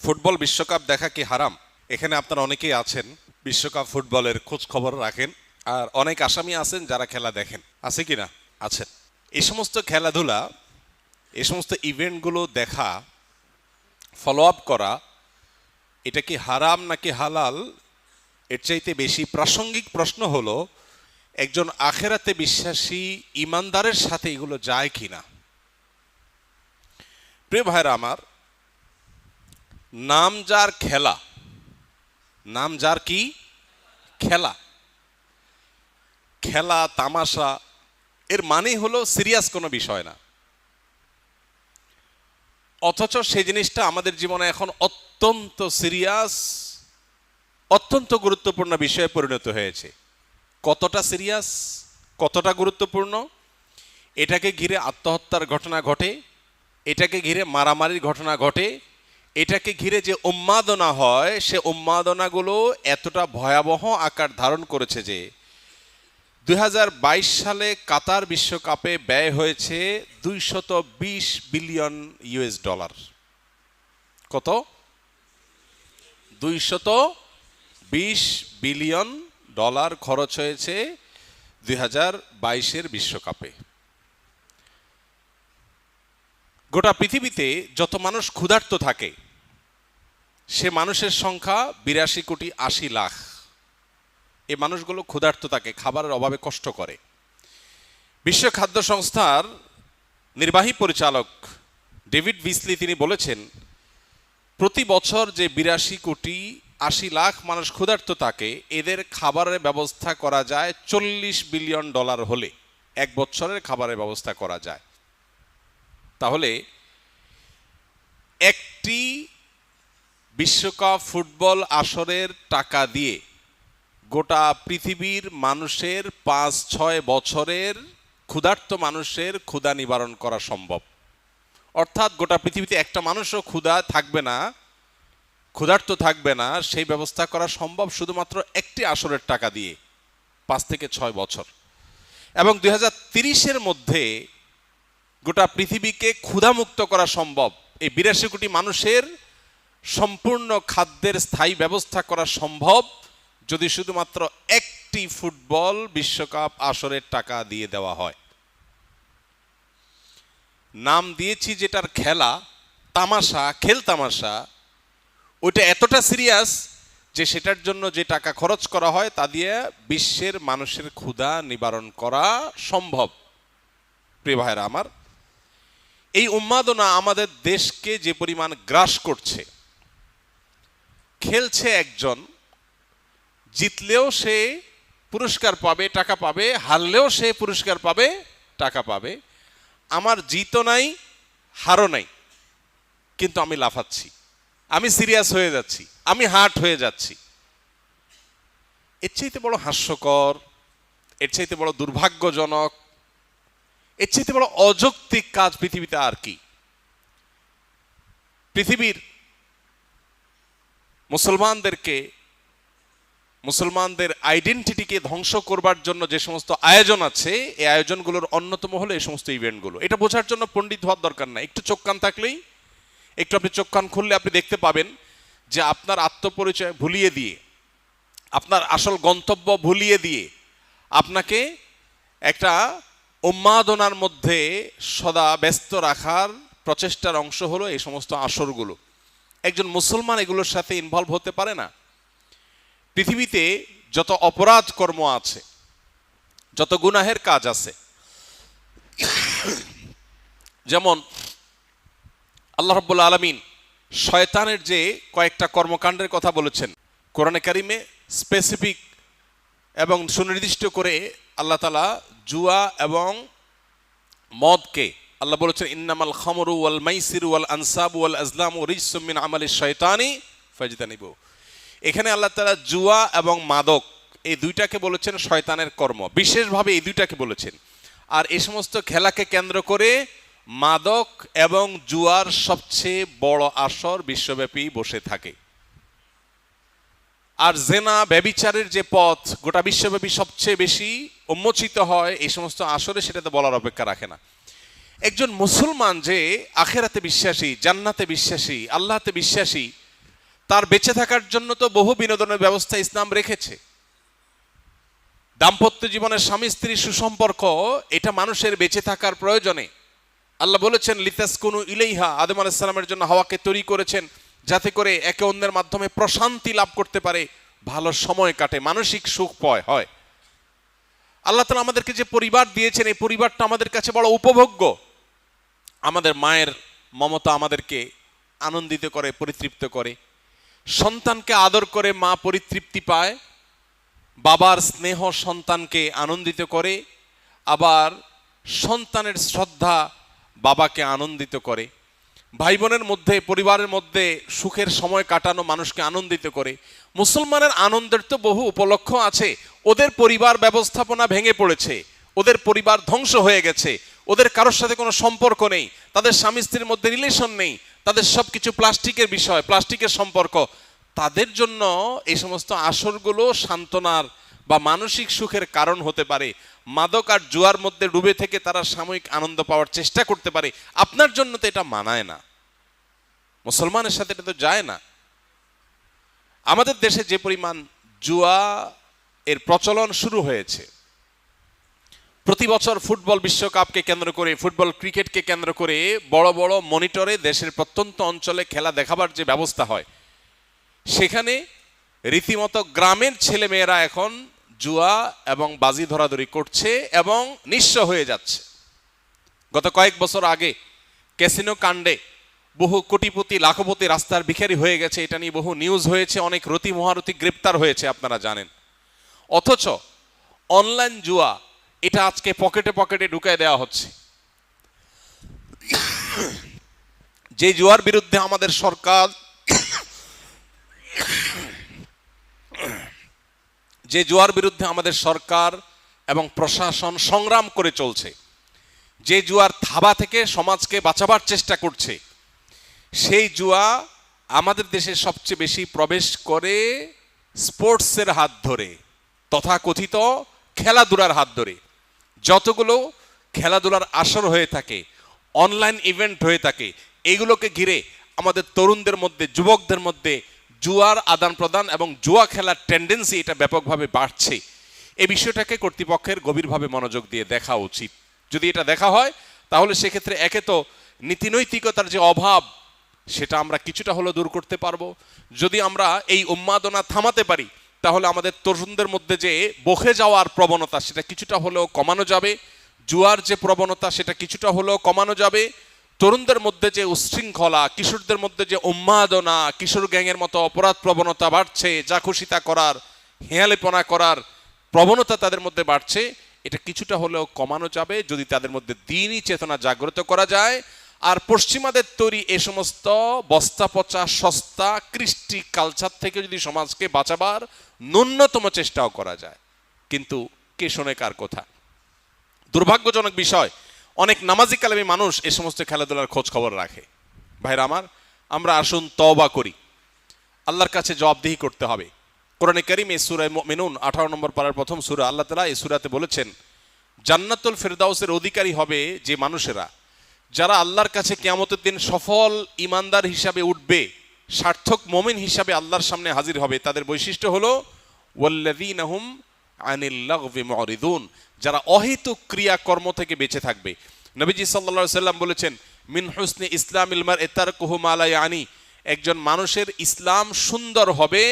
Football বিশ্বকাপ দেখা কি হারাম? এখানে আপনারা অনেকেই আছেন বিশ্বকাপ ফুটবলের খোঁজ খবর রাখেন, আর অনেক আসামি আছেন যারা খেলা দেখেন। আছে কি না? আছেন। এই সমস্ত খেলাধুলা, এই সমস্ত ইভেন্টগুলো দেখা, ফলো আপ করা, এটা কি হারাম নাকি হালাল? এর চাইতে বেশি প্রাসঙ্গিক প্রশ্ন হলো, একজন আখেরাতে বিশ্বাসী ইমানদারের সাথে এগুলো যায় কিনা। প্রিয় ভাইরা আমার, নাম যার খেলা, নাম যার কি খেলা, খেলা তামাশা, এর মানে হলো সিরিয়াস কোনো বিষয় না, অথচ সেই জিনিসটা আমাদের জীবনে এখন অত্যন্ত সিরিয়াস, অত্যন্ত গুরুত্বপূর্ণ বিষয়ে পরিণত হয়েছে। কতটা সিরিয়াস, কতটা গুরুত্বপূর্ণ? এটাকে ঘিরে আত্মহত্যার ঘটনা ঘটে, এটাকে ঘিরে মারামারির ঘটনা ঘটে, এটাকে ঘিরে যে উন্মাদনা হয়, সে উন্মাদনাগুলো এতটা ভয়াবহ আকার ধারণ করেছে যে 2022 সালে কাতার বিশ্বকাপে ব্যয় হয়েছে 220 বিলিয়ন ইউএস ডলার। কত? 220 বিলিয়ন ডলার খরচ হয়েছে 2022-এর বিশ্বকাপে। গোটা পৃথিবীতে যত মানুষ ক্ষুধার্ত থাকে, সে মানুষের সংখ্যা 82 কোটি 80 লাখ। এই মানুষগুলো ক্ষুধার্ত থাকে, খাবারের অভাবে কষ্ট করে। বিশ্ব খাদ্য সংস্থার নির্বাহী পরিচালক ডেভিড বিসলি তিনি বলেছেন, প্রতি বছর যে 82 কোটি 80 লাখ মানুষ ক্ষুধার্ত থাকে, এদের খাবারের ব্যবস্থা করা যায় 40 বিলিয়ন ডলার হলে এক বছরের খাবারের ব্যবস্থা করা যায়। তাহলে একটি বিশ্বকাপ ফুটবল আসরের টাকা দিয়ে গোটা পৃথিবীর মানুষের 5-6 বছরের ক্ষুধার্ত মানুষের ক্ষুধা নিবারণ করা সম্ভব। অর্থাৎ গোটা পৃথিবীতে একটা মানুষও ক্ষুধার্ত থাকবে না, সেই ব্যবস্থা করা সম্ভব শুধুমাত্র একটি আসরের টাকা দিয়ে 5 থেকে 6 বছর। এবং 2030-এর মধ্যে গোটা পৃথিবীকে ক্ষুধামুক্ত করা সম্ভব। এই 82 কোটি মানুষের সম্পূর্ণ খাদ্যের স্থায়ী ব্যবস্থা করা সম্ভব যদি শুধুমাত্র একটি ফুটবল বিশ্বকাপ আসরের টাকা দিয়ে দেওয়া হয়। নাম দিয়েছি যেটার খেলা তামাশা, খেল তামাশা, ওইটা এতটা সিরিয়াস যে সেটার জন্য যে টাকা খরচ করা হয় তা দিয়ে বিশ্বের মানুষের ক্ষুধা নিবারণ করা সম্ভব। প্রিয় ভাইরা আমার, এই উন্মাদনা আমাদের দেশকে যে পরিমাণ গ্রাস করছে, খেলছে একজন, জিতলেও সে পুরস্কার পাবে, টাকা পাবে, হারলেও সে পুরস্কার পাবে, টাকা পাবে। আমার জিতও নাই, হারও নাই, কিন্তু আমি লাফাচ্ছি, আমি সিরিয়াস হয়ে যাচ্ছি, আমি হার্ট হয়ে যাচ্ছি। এর চাইতে বড় হাস্যকর, এর চাইতে বড় দুর্ভাগ্যজনক, এর চাইতে বড় অযৌক্তিক কাজ পৃথিবীতে আর কি? পৃথিবীর মুসলমানদের আইডেন্টিটিকে ধ্বংস করবার জন্য যে সমস্ত আয়োজন আছে, এই আয়োজনগুলোর অন্যতম হলো এই সমস্ত ইভেন্টগুলো। এটা বোঝার জন্য পণ্ডিত হওয়ার দরকার নাই, একটু চোখ কান থাকলেই, একটু আপনি চোখ কান খুললে আপনি দেখতে পাবেন যে আপনার আত্মপরিচয় ভুলিয়ে দিয়ে, আপনার আসল গন্তব্য ভুলিয়ে দিয়ে আপনাকে একটা উন্মাদনার মধ্যে সদা ব্যস্ত রাখার প্রচেষ্টার অংশ হলো এই সমস্ত আসরগুলো। একজন মুসলমান এগুলোর সাথে ইনভলভ হতে পারে না। পৃথিবীতে যত অপরাধ কর্ম আছে, যত গুনাহের কাজ আছে, যেমন আল্লাহ রাব্বুল আলামিন শয়তানের যে কয়েকটা কর্মকাণ্ডের কথা বলেছেন কোরআনে কারিমে, স্পেসিফিক এবং সুনির্দিষ্ট করে আল্লাহ তাআলা জুয়া এবং মদকে আল্লাহ বলেছেন, ইন্নামাল খামরু ওয়াল মাইসিরু ওয়াল আনসাবু ওয়াল আজলামু রিজসুম মিন আমালিশ শয়তানি ফাজতানিবু। এখানে আল্লাহ তাআলা জুয়া এবং মাদক এই দুইটাকে বলেছেন শয়তানের কর্ম, বিশেষভাবে এই দুইটাকে বলেছেন। আর এই সমস্ত খেলাকে কেন্দ্র করে মাদক এবং জুয়ার সবচেয়ে বড় আসর বিশ্বব্যাপী বসে থাকে। আর জেনা, ব্যভিচারের যে পথ গোটা বিশ্বব্যাপী সবচেয়ে বেশি উন্মোচিত হয় এই সমস্ত আসরে, সেটা তো বলার অপেক্ষা রাখে না। একজন মুসলমান যে আখেরাতে বিশ্বাসী, জান্নাতে বিশ্বাসী, আল্লাহতে বিশ্বাসী, তার বেঁচে থাকার জন্য তো বহু বিনোদনের ব্যবস্থা ইসলাম রেখেছে। দাম্পত্য জীবনের স্বামী স্ত্রীর সুসম্পর্ক, এটা মানুষের বেঁচে থাকার প্রয়োজনে। আল্লাহ বলেছেন লিতাসকুনু ইলাইহা, আদম আলাইহিস সালামের জন্য হাওয়াকে তৈরি করেছেন যাতে করে একে অন্যের মাধ্যমে প্রশান্তি লাভ করতে পারে, ভালো সময় কাটে, মানসিক সুখ হয়। আল্লাহ তাআলা আমাদেরকে যে পরিবার দিয়েছেন, এই পরিবারটা আমাদের কাছে বড় উপভোগ্য। আমাদের মায়ের মমতা আমাদেরকে আনন্দিত করে, পরিতৃপ্ত করে। সন্তানকে আদর করে মা পরিতৃপ্তি পায়, বাবার স্নেহ সন্তানকে আনন্দিত করে, আবার সন্তানের শ্রদ্ধা বাবাকে আনন্দিত করে। ভাই বোনের মধ্যে, পরিবারের মধ্যে সুখের সময় কাটানো মানুষকে আনন্দিত করে। মুসলমানের আনন্দের তো বহু উপলক্ষ আছে। ওদের পরিবার ব্যবস্থাপনা ভেঙে পড়েছে, ওদের পরিবার ধ্বংস হয়ে গেছে, ওদের কারোর সাথে কোনো সম্পর্ক নেই, তাদের স্বামী স্ত্রীর মধ্যে রিলেশন নেই, তাদের সব কিছু প্লাস্টিকের বিষয়, প্লাস্টিকের সম্পর্ক। তাদের জন্য এই সমস্ত আসরগুলো সান্ত্বনার বা মানসিক সুখের কারণ হতে পারে। মাদক আর জুয়ার মধ্যে ডুবে থেকে তারা সাময়িক আনন্দ পাওয়ার চেষ্টা করতে পারে। আপনার জন্য তো এটা মানায় না, মুসলমানের সাথে এটা তো যায় না। আমাদের দেশে যে পরিমাণ জুয়া এর প্রচলন শুরু হয়েছে, প্রতি বছর ফুটবল বিশ্বকাপকে কেন্দ্র করে, ফুটবল ক্রিকেটকে কেন্দ্র করে বড় বড় মনিটরে দেশের প্রত্যন্ত অঞ্চলে খেলা দেখাবার যে ব্যবস্থা হয়, সেখানে রীতিমতো গ্রামের ছেলে মেয়েরা এখন জুয়া এবং বাজি ধরাধরি করছে এবং নিঃস্ব হয়ে যাচ্ছে। গত কয়েক বছর আগে ক্যাসিনো কাণ্ডে বহু কোটিপতি লাখপতি রাস্তার ভিখারি হয়ে গেছে, এটা নিয়ে বহু নিউজ হয়েছে, অনেক রতি মহারতি গ্রেপ্তার হয়েছে, আপনারা জানেন। অথচ অনলাইন জুয়া এটা আজকে পকেটে পকেটে ঢুকায় দেওয়া হচ্ছে। যে জুয়ার বিরুদ্ধে আমাদের সরকার এবং প্রশাসন সংগ্রাম করে চলছে, যে জুয়ার থাবা থেকে সমাজকে বাঁচাবার চেষ্টা করছে, সেই জুয়া আমাদের দেশে সবচেয়ে বেশি প্রবেশ করে স্পোর্টসের হাত ধরে, তথাকথিত খেলাধুলার হাত ধরে। যতগুলো খেলাধুলার আসর হয়ে থাকে, অনলাইন ইভেন্ট হয়ে থাকে, এগুলোকে ঘিরে আমাদের তরুণদের মধ্যে, যুবকদের মধ্যে জুয়ার আদান প্রদান এবং জুয়া খেলার টেন্ডেন্সি এটা ব্যাপকভাবে বাড়ছে। এই বিষয়টাকে কর্তৃপক্ষের গভীরভাবে মনোযোগ দিয়ে দেখা উচিত। যদি এটা দেখা হয় তাহলে সেক্ষেত্রে একে তো নীতিনৈতিকতার যে অভাব, সেটা আমরা কিছুটা হলেও দূর করতে পারবো। যদি আমরা এই উন্মাদনা থামাতে পারি তাহলে আমাদের তরুণদের মধ্যে যে বকে যাওয়ার প্রবণতা, সেটা কিছুটা হলেও কমানো যাবে। জুয়ার যে প্রবণতা, সেটা কিছুটা হলেও কমানো যাবে। তরুণদের মধ্যে যে উচ্ছৃঙ্খলা, কিশোরদের মধ্যে যে উন্মাদনা, কিশোর গ্যাংয়ের মতো অপরাধ প্রবণতা বাড়ছে, যা খুশি তা করার, হেয়ালিপনা করার প্রবণতা তাদের মধ্যে বাড়ছে, এটা কিছুটা হলেও কমানো যাবে যদি তাদের মধ্যে দ্বীনি চেতনা জাগ্রত করা যায়। আর পশ্চিমাদের তৈরি এ সমস্ত বস্তা পচা সস্তা কৃষ্টি কালচার থেকে যদি সমাজকে বাঁচাবার ন্যূনতম চেষ্টাও করা যায়। কিন্তু কে শোনে কার কথা? দুর্ভাগ্যজনক বিষয়, অনেক নামাজি কালামী মানুষ এ সমস্ত খেলাধুলার খোঁজ খবর রাখে। ভাইরা আমার, আমরা আসুন তওবা করি, আল্লাহর কাছে জবাবদিহি করতে হবে। কোরআনে কারীমে সূরা মুমিনুন 18 নম্বর পারার প্রথম সূরা, আল্লাহ তাআলা এই সূরাতে বলেছেন, জান্নাতুল ফেরদাউসের অধিকারী হবে যে মানুষেরা, যারা আল্লাহর কাছে কিয়ামতের দিন সফল ইমানদার হিসাবে উঠবে, সার্থক মুমিন হিসাবে আল্লাহর সামনে হাজির হবে। তাদের বৈশিষ্ট্য হলো ওয়াল্লাযীনা হুম আনিল লাগবি মুরিদুন, যারা অহেতুক ক্রিয়াকর্ম থেকে বেঁচে থাকবে। নবীজি সাল্লাল্লাহু আলাইহি সাল্লাম বলেছেন, মিন হুসনি ইসলামিল মারই তারকুহু মা লা ইয়ানি, একজন মানুষের ইসলাম সুন্দর হবে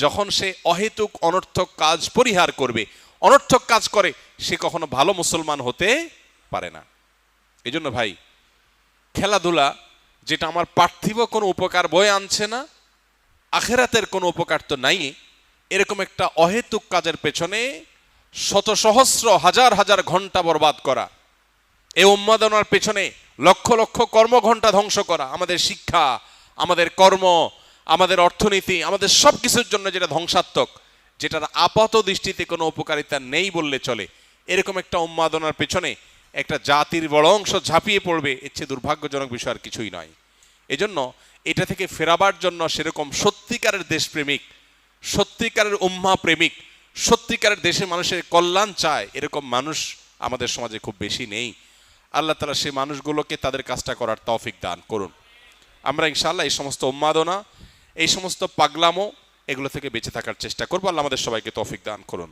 যখন সে অহেতুক অনর্থক কাজ পরিহার করবে। অনর্থক কাজ করে সে কখনো ভালো মুসলমান হতে পারে না। এই জন্য ভাই, খেলাধুলা যেটা আমার পার্থিব কোনো উপকার বয়ে আনছে না, আখেরাতের কোনো উপকার তো নাই, এরকম একটা অহেতুক কাজের পেছনে শত সহস্র হাজার হাজার ঘন্টা বরবাদ করা, এই উন্মাদনার পেছনে লক্ষ লক্ষ কর্মঘণ্টা ধ্বংস করা, আমাদের শিক্ষা, আমাদের কর্ম, আমাদের অর্থনীতি, আমাদের সব কিছুর জন্য যেটা ধ্বংসাত্মক, যেটার আপাত দৃষ্টিতে কোনো উপকারিতা নেই বললে চলে, এরকম একটা উন্মাদনার পেছনে একটা জাতির বড় অংশ ঝাঁপিয়ে পড়বে, এর চেয়ে দুর্ভাগ্যজনক বিষয় আর কিছুই নয়। এজন্য এটা থেকে ফেরাবার জন্য সেরকম সত্যিকারের দেশপ্রেমিক, সত্যিকারের উম্মা প্রেমিক, সত্যিকারের দেশের মানুষের কল্যাণ চায়, এরকম মানুষ আমাদের সমাজে খুব বেশি নেই। আল্লাহ তাআলা সেই মানুষগুলোকে তাদের কাজটা করার তৌফিক দান করুন। আমরা ইনশাআল্লাহ এই সমস্ত উন্মাদনা এই সমস্ত পাগলামো এগুলো থেকে বেঁচে থাকার চেষ্টা করবো। আল্লাহ আমাদের সবাইকে তৌফিক দান করুন।